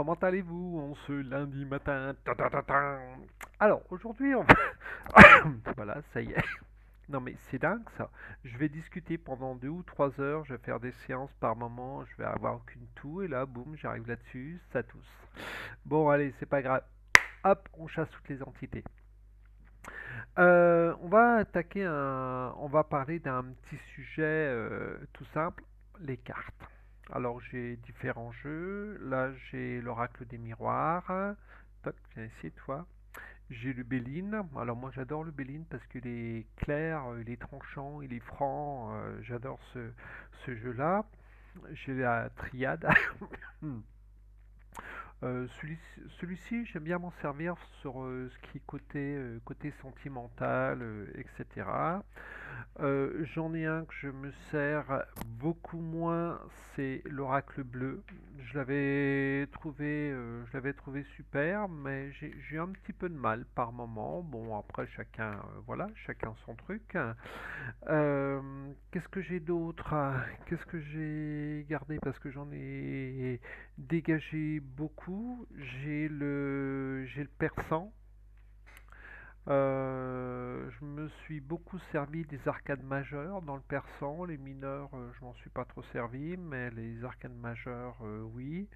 comment allez-vous en ce lundi matin? Ta ta ta ta. Alors, aujourd'hui, on va... Voilà, ça y est. Non mais c'est dingue ça. Je vais discuter pendant 2 ou 3 heures, je vais faire des séances par moment, je vais avoir aucune toux, et là, boum, j'arrive là-dessus, ça tousse. Bon, allez, c'est pas grave. Hop, on chasse toutes les entités. On va parler d'un petit sujet tout simple, les cartes. Alors j'ai différents jeux. Là j'ai l'oracle des miroirs. Toc, viens ici toi. J'ai le Béline. Alors moi j'adore le Béline parce qu'il est clair, il est tranchant, il est franc. J'adore ce jeu-là. J'ai la triade. Celui-ci, j'aime bien m'en servir sur ce qui est côté sentimental, etc. J'en ai un que je me sers beaucoup moins, c'est l'oracle bleu. Je l'avais trouvé super, mais j'ai un petit peu de mal par moment. Bon, après chacun, voilà, chacun son truc. Qu'est-ce que j'ai d'autre? Qu'est-ce que j'ai gardé parce que j'en ai dégagé beaucoup. J'ai le persan. Je me suis beaucoup servi des arcades majeures dans le persan. Les mineurs, je m'en suis pas trop servi, mais les arcades majeures, oui.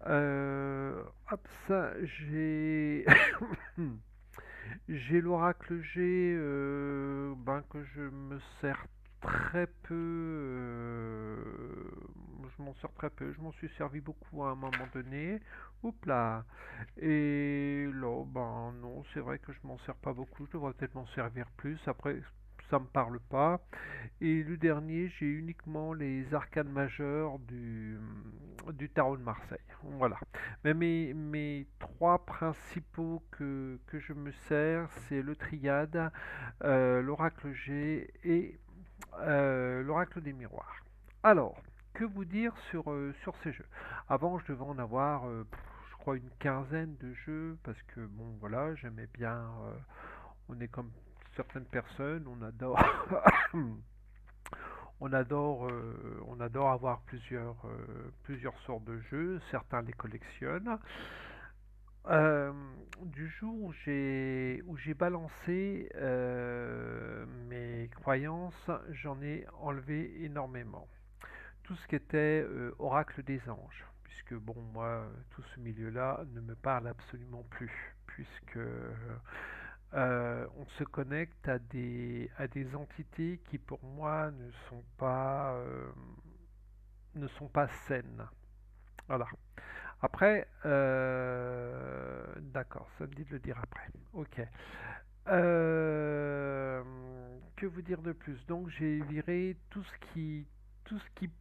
Hop, ça, j'ai j'ai l'oracle G, ben, que je me sers très peu. Je m'en sers très peu. Je m'en suis servi beaucoup à un moment donné. Oups là. Et là, ben non, c'est vrai que je m'en sers pas beaucoup. Je devrais peut-être m'en servir plus. Après, ça me parle pas. Et le dernier, j'ai uniquement les arcanes majeures du tarot de Marseille. Voilà. Mais mes trois principaux que je me sers, c'est le triade, l'oracle G et l'oracle des miroirs. Alors, que vous dire sur ces jeux? Avant, je devais en avoir, je crois, une quinzaine de jeux, parce que, bon, voilà, j'aimais bien, on est comme certaines personnes, on adore on adore avoir plusieurs sortes de jeux, certains les collectionnent. Euh, du jour où j'ai balancé mes croyances, j'en ai enlevé énormément. Tout ce qui était oracle des anges, puisque bon, moi, tout ce milieu-là ne me parle absolument plus, puisque on se connecte à des entités qui pour moi ne sont pas saines. Voilà. Après, d'accord, ça me dit de le dire après. Ok. Euh, que vous dire de plus? Donc j'ai viré tout ce qui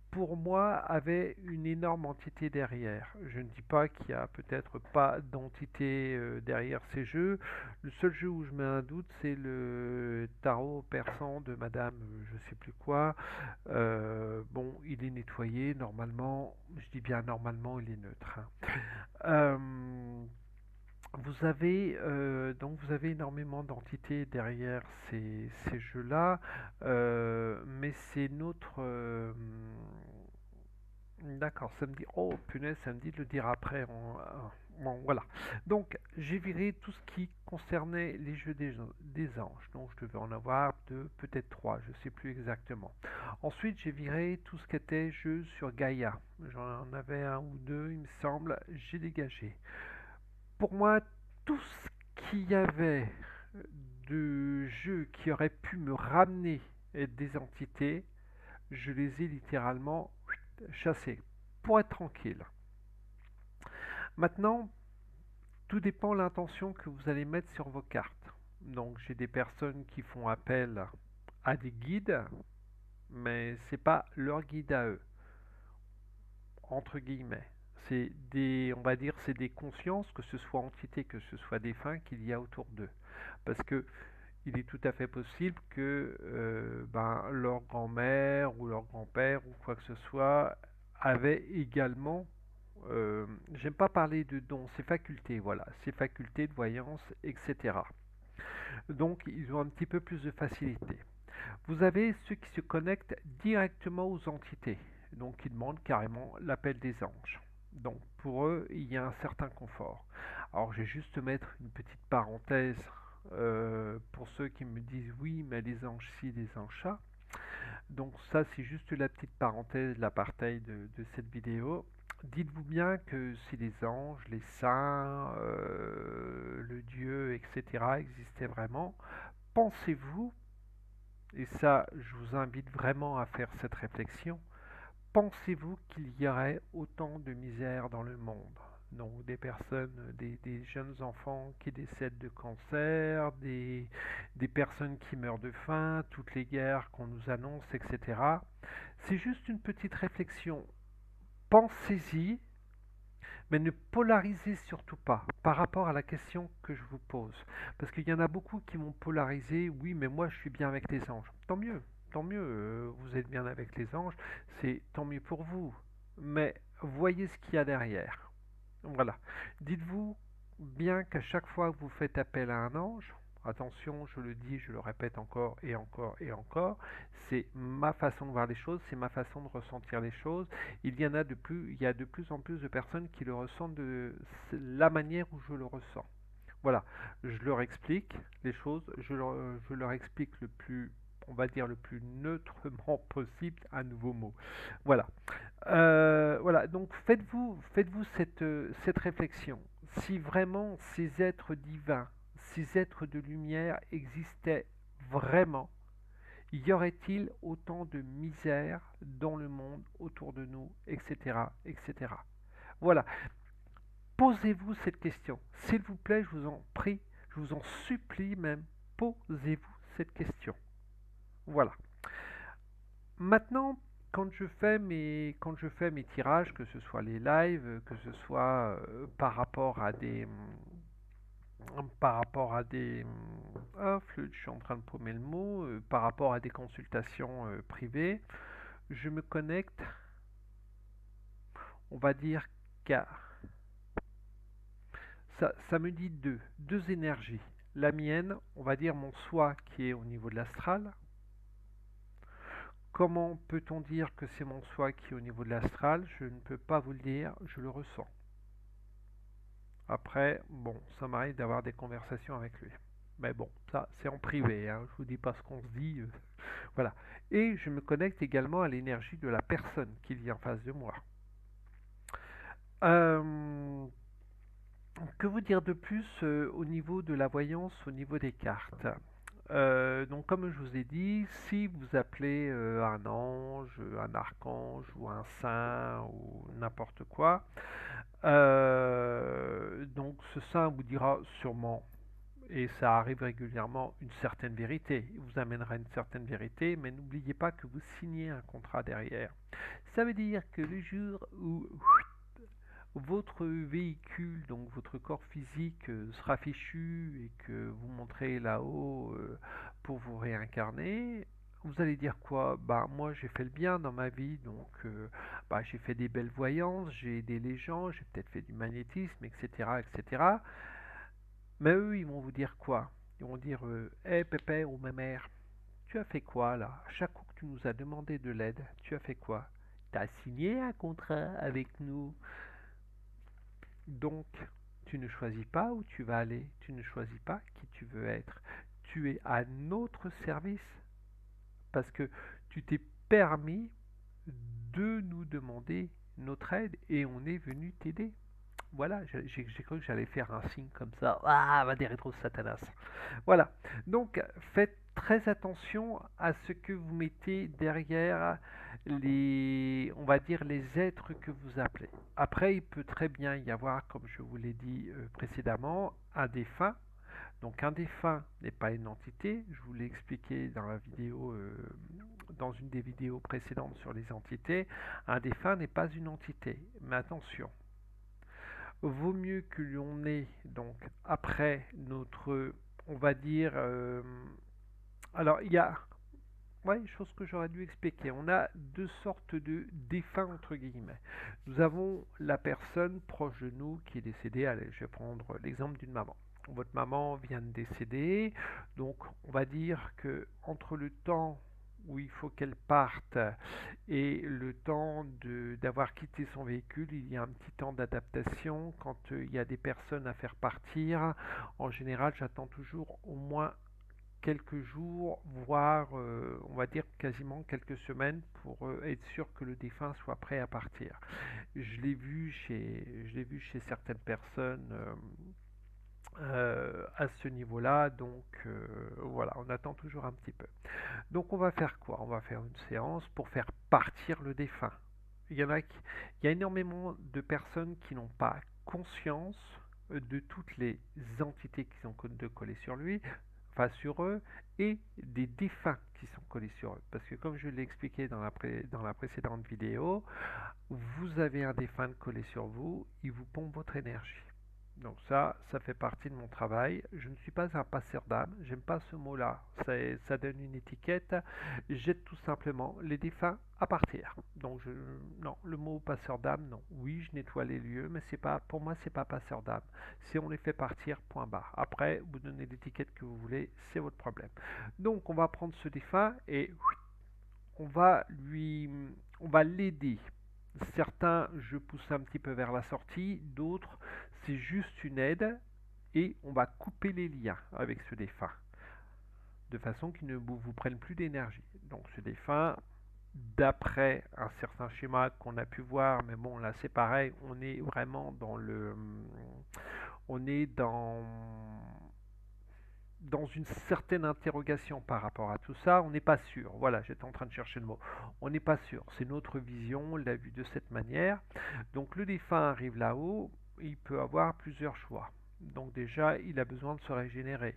pour moi avait une énorme entité derrière. Je ne dis pas qu'il y a peut-être pas d'entité derrière ces jeux. Le seul jeu où je mets un doute, c'est le tarot persan de Madame je sais plus quoi. Bon, il est nettoyé normalement. Je dis bien normalement, il est neutre, hein. Euh, vous avez énormément d'entités derrière ces jeux-là, mais c'est notre. D'accord, ça me dit. Oh punaise, ça me dit de le dire après. Bon, voilà. Donc, j'ai viré tout ce qui concernait les jeux des anges. Donc, je devais en avoir deux, peut-être trois, je ne sais plus exactement. Ensuite, j'ai viré tout ce qui était jeux sur Gaïa. J'en avais un ou deux, il me semble. J'ai dégagé. Pour moi, tout ce qu'il y avait de jeux qui auraient pu me ramener des entités, je les ai littéralement chassés pour être tranquille. Maintenant, tout dépend de l'intention que vous allez mettre sur vos cartes. Donc, j'ai des personnes qui font appel à des guides, mais c'est pas leur guide à eux, entre guillemets. On va dire, c'est des consciences, que ce soit entités, que ce soit défunts, qu'il y a autour d'eux. Parce que il est tout à fait possible que ben, leur grand-mère ou leur grand-père ou quoi que ce soit avait également, j'aime pas parler de dons, ces facultés, voilà, ces facultés de voyance, etc. Donc ils ont un petit peu plus de facilité. Vous avez ceux qui se connectent directement aux entités, donc qui demandent carrément l'appel des anges. Donc pour eux, il y a un certain confort. Alors je vais juste mettre une petite parenthèse pour ceux qui me disent oui, mais les anges ci, les anges ça. Donc ça, c'est juste la petite parenthèse, l'apartheid de cette vidéo. Dites-vous bien que si les anges, les saints, le Dieu, etc. existaient vraiment, pensez-vous, et ça, je vous invite vraiment à faire cette réflexion, pensez-vous qu'il y aurait autant de misère dans le monde? Donc des personnes, des jeunes enfants qui décèdent de cancer, des personnes qui meurent de faim, toutes les guerres qu'on nous annonce, etc. C'est juste une petite réflexion. Pensez-y, mais ne polarisez surtout pas par rapport à la question que je vous pose. Parce qu'il y en a beaucoup qui m'ont polarisé, oui, mais moi je suis bien avec les anges. Tant mieux, vous êtes bien avec les anges, c'est tant mieux pour vous. Mais voyez ce qu'il y a derrière. Voilà. Dites-vous bien qu'à chaque fois que vous faites appel à un ange, attention, je le dis, je le répète encore et encore et encore, c'est ma façon de voir les choses, c'est ma façon de ressentir les choses. Il y a de plus en plus de personnes qui le ressentent de la manière où je le ressens. Voilà, je leur explique les choses, je leur explique le plus, on va dire le plus neutrement possible, un nouveau mot. Voilà. Voilà, donc faites-vous cette réflexion. Si vraiment ces êtres divins, ces êtres de lumière existaient vraiment, y aurait-il autant de misère dans le monde autour de nous, etc., etc. Voilà, posez-vous cette question. S'il vous plaît, je vous en prie, je vous en supplie même, posez-vous cette question. Voilà. Maintenant, quand je fais mes tirages, que ce soit les lives, que ce soit par rapport à des, ah, flûte, je suis en train de paumer le mot, par rapport à des consultations privées, je me connecte, on va dire qu'à, ça me dit deux énergies. La mienne, on va dire mon soi qui est au niveau de l'astral. Comment peut-on dire que c'est mon soi qui est au niveau de l'astral? Je ne peux pas vous le dire, je le ressens. Après, bon, ça m'arrive d'avoir des conversations avec lui. Mais bon, ça c'est en privé, hein, je vous dis pas ce qu'on se dit. Voilà. Et je me connecte également à l'énergie de la personne qui vit en face de moi. Euh, que vous dire de plus au niveau de la voyance, au niveau des cartes? Donc comme je vous ai dit, si vous appelez un ange, un archange ou un saint ou n'importe quoi, donc ce saint vous dira sûrement, et ça arrive régulièrement, une certaine vérité. Il vous amènera une certaine vérité, mais n'oubliez pas que vous signez un contrat derrière. Ça veut dire que le jour où votre véhicule, donc votre corps physique, sera fichu et que vous monterez là-haut pour vous réincarner, vous allez dire quoi? Bah moi j'ai fait le bien dans ma vie, donc bah, j'ai fait des belles voyances, j'ai aidé les gens, j'ai peut-être fait du magnétisme, etc., etc. Mais eux ils vont vous dire quoi? Ils vont dire hé pépé ou ma mère, tu as fait quoi là? Chaque coup que tu nous as demandé de l'aide, tu as fait quoi? T'as signé un contrat avec nous. Donc, tu ne choisis pas où tu vas aller, tu ne choisis pas qui tu veux être. Tu es à notre service parce que tu t'es permis de nous demander notre aide et on est venu t'aider. Voilà, j'ai cru que j'allais faire un signe comme ça. Ah, va des rétro satanas. Voilà. Donc, faites très attention à ce que vous mettez derrière on va dire, les êtres que vous appelez. Après, il peut très bien y avoir, comme je vous l'ai dit précédemment, un défunt. Donc, un défunt n'est pas une entité. Je vous l'ai expliqué dans la vidéo, dans une des vidéos précédentes sur les entités. Un défunt n'est pas une entité. Mais attention, vaut mieux que l'on ait donc après notre, on va dire, alors il y a, ouais, une chose que j'aurais dû expliquer, on a deux sortes de défunts entre guillemets. Nous avons la personne proche de nous qui est décédée, allez, je vais prendre l'exemple d'une maman. Votre maman vient de décéder, donc on va dire que entre le temps où il faut qu'elle parte et le temps d'avoir quitté son véhicule, il y a un petit temps d'adaptation. Quand il y a des personnes à faire partir, en général, j'attends toujours au moins quelques jours, voire on va dire quasiment quelques semaines pour être sûr que le défunt soit prêt à partir. Je l'ai vu chez certaines personnes à ce niveau-là, donc voilà, on attend toujours un petit peu. Donc on va faire quoi? On va faire une séance pour faire partir le défunt. Il y a énormément de personnes qui n'ont pas conscience de toutes les entités qui sont collées sur lui, enfin sur eux, et des défunts qui sont collés sur eux. Parce que comme je l'ai expliqué dans la précédente vidéo, vous avez un défunt collé sur vous, il vous pompe votre énergie. Donc ça fait partie de mon travail. Je ne suis pas un passeur d'âme, j'aime pas ce mot-là. Ça donne une étiquette. J'aide tout simplement les défunts à partir. Donc non, le mot passeur d'âme, non. Oui, je nettoie les lieux, mais c'est pas, pour moi, c'est pas passeur d'âme. Si on les fait partir, point barre. Après, vous donnez l'étiquette que vous voulez, c'est votre problème. Donc on va prendre ce défunt et on va lui, on va l'aider. Certains, je pousse un petit peu vers la sortie, d'autres, c'est juste une aide et on va couper les liens avec ce défunt de façon qu'il ne vous prenne plus d'énergie. Donc ce défunt, d'après un certain schéma qu'on a pu voir, mais bon là c'est pareil, on est vraiment on est dans une certaine interrogation par rapport à tout ça, on n'est pas sûr. Voilà, j'étais en train de chercher le mot. On n'est pas sûr. C'est notre vision, on l'a vu de cette manière. Donc le défunt arrive là-haut, il peut avoir plusieurs choix. Donc déjà, il a besoin de se régénérer.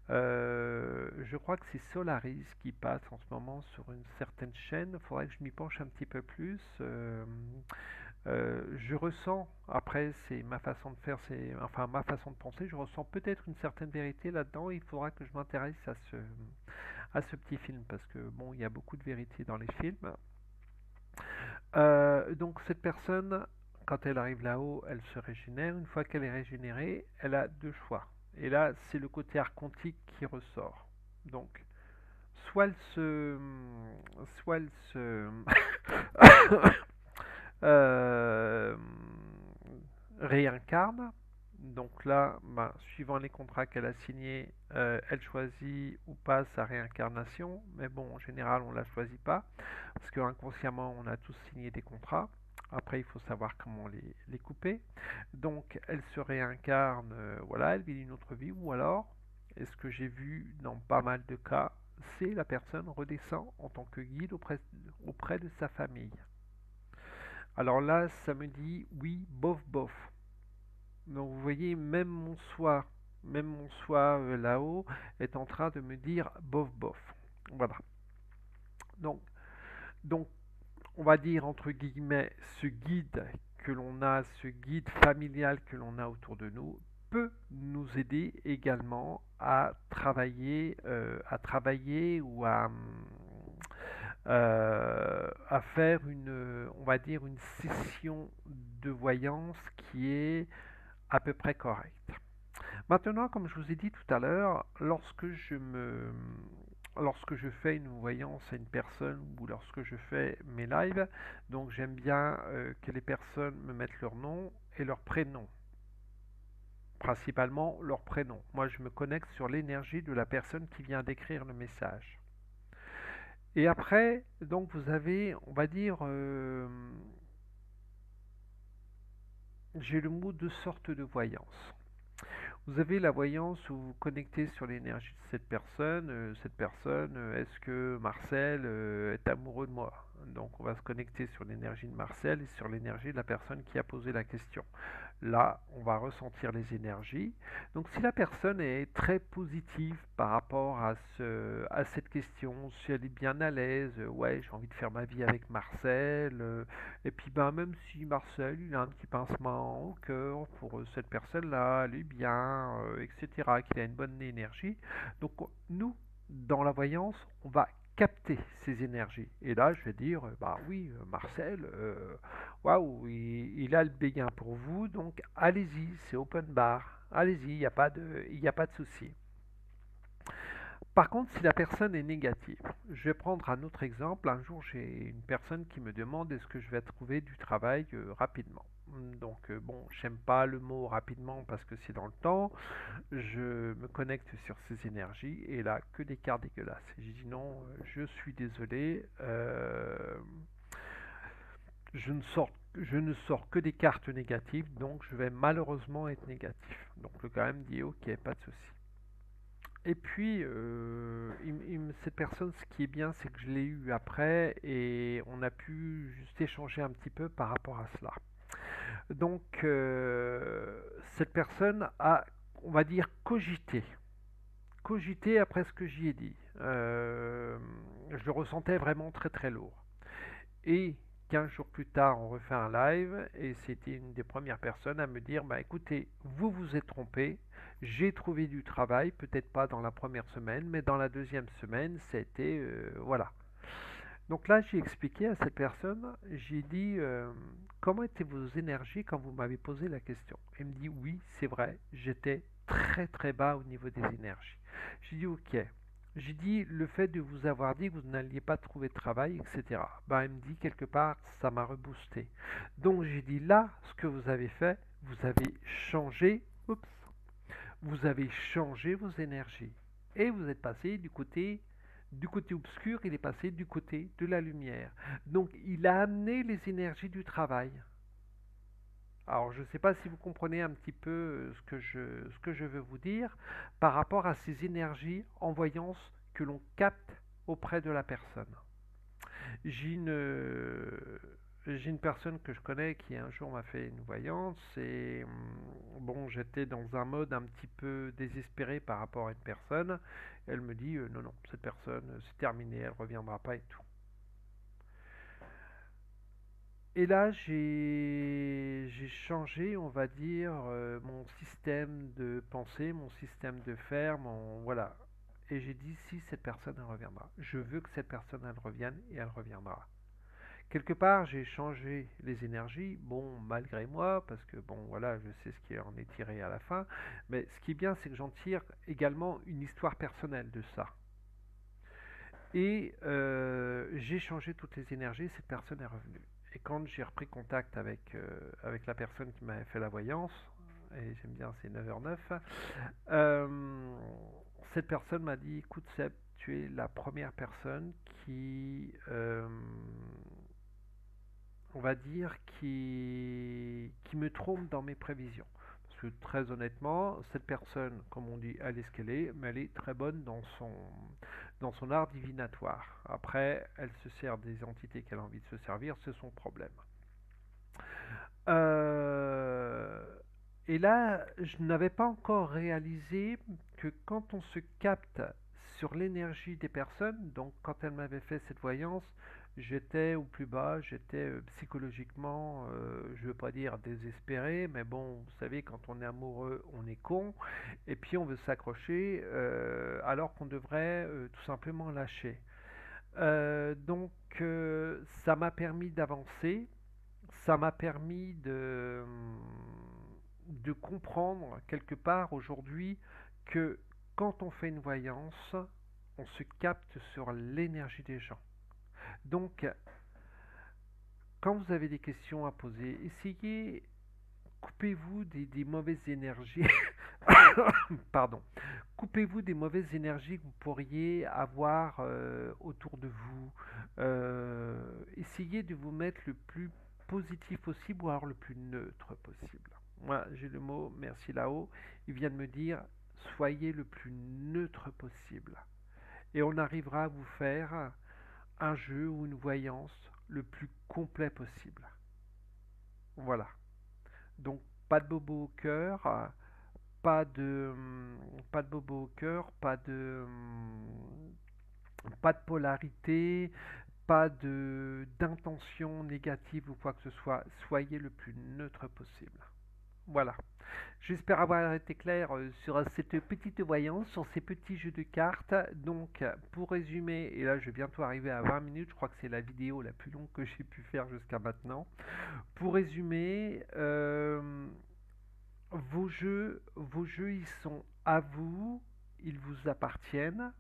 Je crois que c'est Solaris qui passe en ce moment sur une certaine chaîne. Il faudrait que je m'y penche un petit peu plus. Je ressens, après c'est ma façon de faire, c'est enfin ma façon de penser, je ressens peut-être une certaine vérité là-dedans. Il faudra que je m'intéresse à ce petit film parce que bon, il y a beaucoup de vérité dans les films. Donc cette personne, quand elle arrive là-haut, elle se régénère. Une fois qu'elle est régénérée, elle a deux choix. Et là, c'est le côté archontique qui ressort. Donc, soit elle se, soit elle se, euh, réincarne. Donc là, ben, suivant les contrats qu'elle a signés, elle choisit ou pas sa réincarnation. Mais bon, en général, on ne la choisit pas. Parce que inconsciemment, on a tous signé des contrats. Après, il faut savoir comment les couper. Donc, elle se réincarne, voilà, elle vit une autre vie. Ou alors, et ce que j'ai vu dans pas mal de cas, c'est la personne redescend en tant que guide auprès de sa famille. Alors là, ça me dit oui, bof, bof. Donc vous voyez, même mon soi là-haut est en train de me dire bof, bof. Voilà. Donc, donc, on va dire entre guillemets, ce guide que l'on a, ce guide familial que l'on a autour de nous, peut nous aider également à travailler ou à faire on va dire une session de voyance qui est à peu près correcte. Maintenant, comme je vous ai dit tout à l'heure, lorsque je fais une voyance à une personne ou lorsque je fais mes lives, donc j'aime bien que les personnes me mettent leur nom et leur prénom. Principalement leur prénom. Moi, je me connecte sur l'énergie de la personne qui vient d'écrire le message. Et après, donc vous avez, on va dire, j'ai le mot de sorte de voyance. Vous avez la voyance où vous vous connectez sur l'énergie de cette personne. Est-ce que Marcel est amoureux de moi? Donc on va se connecter sur l'énergie de Marcel et sur l'énergie de la personne qui a posé la question. Là, on va ressentir les énergies. Donc si la personne est très positive par rapport à cette question, si elle est bien à l'aise, ouais, j'ai envie de faire ma vie avec Marcel, et puis ben, même si Marcel il a un petit pincement au cœur pour cette personne-là, elle est bien, etc., qu'il a une bonne énergie. Donc nous, dans la voyance, on va capter ces énergies. Et là, je vais dire, bah oui, Marcel, waouh, il a le béguin pour vous, donc allez-y, c'est open bar. Allez-y, il n'y a pas de souci. Par contre, si la personne est négative, je vais prendre un autre exemple. Un jour, j'ai une personne qui me demande est-ce que je vais trouver du travail rapidement. Donc, bon, j'aime pas le mot rapidement parce que c'est dans le temps. Je me connecte sur ces énergies et là, que des cartes dégueulasses. J'ai dit non, je suis désolé, je ne sors que des cartes négatives, donc je vais malheureusement être négatif. Donc le gars me dit ok, pas de souci. Et puis, cette personne, ce qui est bien, c'est que je l'ai eu après et on a pu juste échanger un petit peu par rapport à cela. Donc, cette personne a, on va dire, cogité après ce que j'y ai dit. Je le ressentais vraiment très très lourd. Et 15 jours plus tard, on refait un live et c'était une des premières personnes à me dire, bah écoutez, vous vous êtes trompé, j'ai trouvé du travail, peut-être pas dans la première semaine, mais dans la deuxième semaine, c'était voilà. Donc là, j'ai expliqué à cette personne, j'ai dit, comment étaient vos énergies quand vous m'avez posé la question. Elle me dit, oui, c'est vrai, j'étais très très bas au niveau des énergies. J'ai dit, ok. J'ai dit, le fait de vous avoir dit que vous n'alliez pas trouver de travail, etc. Ben, elle me dit, quelque part, ça m'a reboosté. Donc j'ai dit, là, ce que vous avez fait, vous avez changé, oups, vous avez changé vos énergies. Et vous êtes passé du côté obscur, il est passé du côté de la lumière. Donc il a amené les énergies du travail. Alors je ne sais pas si vous comprenez un petit peu ce que je veux vous dire par rapport à ces énergies en voyance que l'on capte auprès de la personne. J'ai j'ai une personne que je connais qui un jour m'a fait une voyance et bon, j'étais dans un mode un petit peu désespéré par rapport à une personne. Elle me dit non, non, cette personne c'est terminé, elle reviendra pas et tout. Et là, j'ai changé, on va dire, mon système de pensée, mon système de faire, voilà. Et j'ai dit si cette personne elle reviendra, je veux que cette personne elle revienne et elle reviendra. Quelque part, j'ai changé les énergies, bon, malgré moi, parce que bon, voilà, je sais ce qui en est tiré à la fin, mais ce qui est bien, c'est que j'en tire également une histoire personnelle de ça. Et j'ai changé toutes les énergies, cette personne est revenue. Et quand j'ai repris contact avec la personne qui m'avait fait la voyance, et j'aime bien, c'est 9h09, euh, cette personne m'a dit, écoute Seb, tu es la première personne on va dire, qui me trompe dans mes prévisions. Parce que très honnêtement, cette personne, comme on dit, elle est ce qu'elle est, mais elle est très bonne dans son art divinatoire. Après, elle se sert des entités qu'elle a envie de se servir, c'est son problème. Euh, et là, je n'avais pas encore réalisé que quand on se capte sur l'énergie des personnes, donc quand elle m'avait fait cette voyance, j'étais au plus bas, j'étais psychologiquement, je ne veux pas dire désespéré, mais bon, vous savez, quand on est amoureux, on est con, et puis on veut s'accrocher alors qu'on devrait tout simplement lâcher. Donc ça m'a permis d'avancer, ça m'a permis de comprendre quelque part aujourd'hui que quand on fait une voyance, on se capte sur l'énergie des gens. Donc, quand vous avez des questions à poser, essayez, coupez-vous des mauvaises énergies. Pardon. Coupez-vous des mauvaises énergies que vous pourriez avoir autour de vous. Essayez de vous mettre le plus positif possible ou alors le plus neutre possible. Moi, j'ai le mot, merci là-haut. Il vient de me dire, soyez le plus neutre possible. Et on arrivera à vous faire un jeu ou une voyance le plus complet possible. Voilà. Donc, pas de bobo au cœur, pas de bobo au cœur, pas de polarité, pas de d'intention négative ou quoi que ce soit. Soyez le plus neutre possible. Voilà. J'espère avoir été clair sur cette petite voyance, sur ces petits jeux de cartes. Donc, pour résumer, et là je vais bientôt arriver à 20 minutes, je crois que c'est la vidéo la plus longue que j'ai pu faire jusqu'à maintenant. Pour résumer, vos jeux, ils sont à vous, ils vous appartiennent.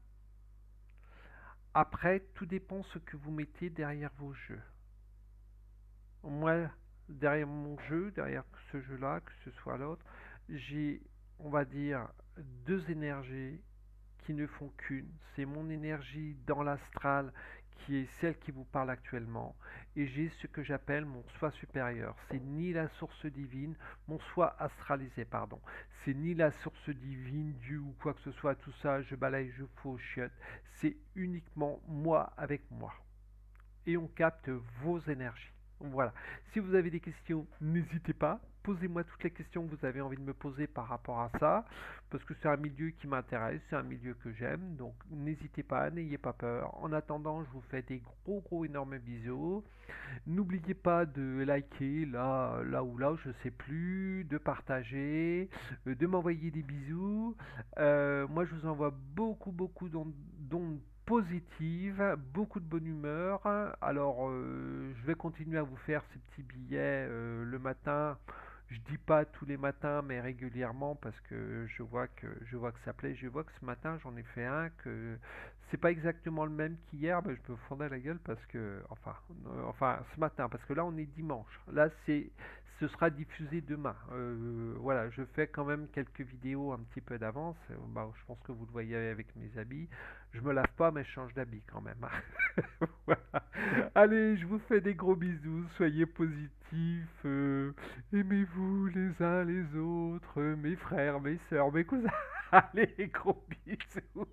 Après, tout dépend ce que vous mettez derrière vos jeux. Moi, derrière mon jeu, derrière ce jeu-là, que ce soit l'autre, j'ai, on va dire, deux énergies qui ne font qu'une. C'est mon énergie dans l'astral qui est celle qui vous parle actuellement. Et j'ai ce que j'appelle mon soi supérieur. C'est ni la source divine, mon soi astralisé, pardon. C'est ni la source divine, Dieu ou quoi que ce soit, tout ça, je balaye, je fous aux chiottes. C'est uniquement moi avec moi et on capte vos énergies. Voilà. Si vous avez des questions, n'hésitez pas. Posez-moi toutes les questions que vous avez envie de me poser par rapport à ça, parce que c'est un milieu qui m'intéresse, c'est un milieu que j'aime, donc n'hésitez pas, n'ayez pas peur. En attendant, je vous fais des gros énormes bisous. N'oubliez pas de liker là ou là, je sais plus, de partager, de m'envoyer des bisous. Moi, je vous envoie beaucoup d'ondes positives, beaucoup de bonne humeur. Alors, je vais continuer à vous faire ces petits billets le matin. Je dis pas tous les matins, mais régulièrement parce que je vois que ça plaît. Je vois que ce matin j'en ai fait un que c'est pas exactement le même qu'hier, mais je me fondais la gueule parce que enfin ce matin parce que là on est dimanche. Là ce sera diffusé demain. Voilà, je fais quand même quelques vidéos un petit peu d'avance. Bah, je pense que vous le voyez avec mes habits. Je me lave pas, mais je change d'habit quand même. Voilà. Allez, je vous fais des gros bisous. Soyez positifs. Aimez-vous les uns les autres, mes frères, mes sœurs, mes cousins. Allez, gros bisous.